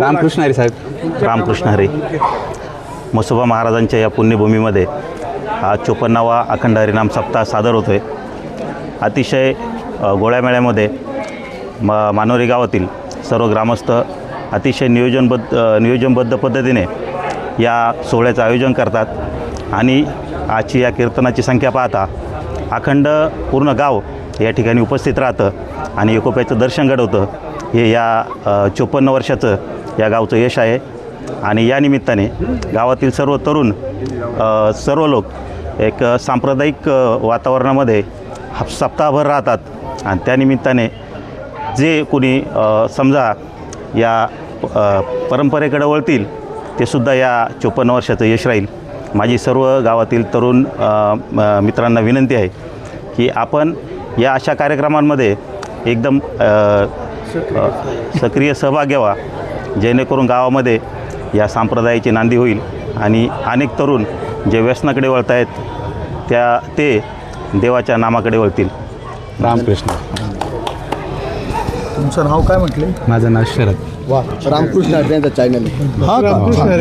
रामकृष्ण हरी साहेब. रामकृष्ण हरी. म्हसोबा महाराजांच्या या पुण्यभूमीमध्ये हा 54वा अखंड हरिनाम सप्ताह सादर होतो आहे. अतिशय गोळ्यामेळ्यामध्ये मानोरी गावातील सर्व ग्रामस्थ अतिशय नियोजनबद्ध पद्धतीने या सोहळ्याचं आयोजन करतात आणि आजची या कीर्तनाची संख्या पाहता अखंड पूर्ण गाव या ठिकाणी उपस्थित राहतं आणि एकोप्याचं दर्शन घडवतं. हे या 54 वर्षाचं या गावचं यश आहे. आणि या निमित्ताने गावातील सर्व तरुण सर्व लोक एक सांप्रदायिक वातावरणामध्ये सप्ताहभर राहतात आणि त्यानिमित्ताने जे कोणी समजा या परंपरेकडे वळतील ते सुद्धा या 54 वर्षाचं यश राहील. माझी सर्व गावातील तरुण मित्रांना विनंती आहे की आपण या अशा कार्यक्रमांमध्ये एकदम सक्रिय सहभाग घ्यावा, जेणेकरून गावामध्ये या संप्रदायाची नांदी होईल आणि अनेक तरुण जे व्यसनाकडे वळत आहेत ते देवाच्या नामाकडे वळतील. रामकृष्ण. तुमचं नाव काय म्हटले? माझं नाव शरद. वा, रामकृष्ण हरी यांचा चॅनल. हा का?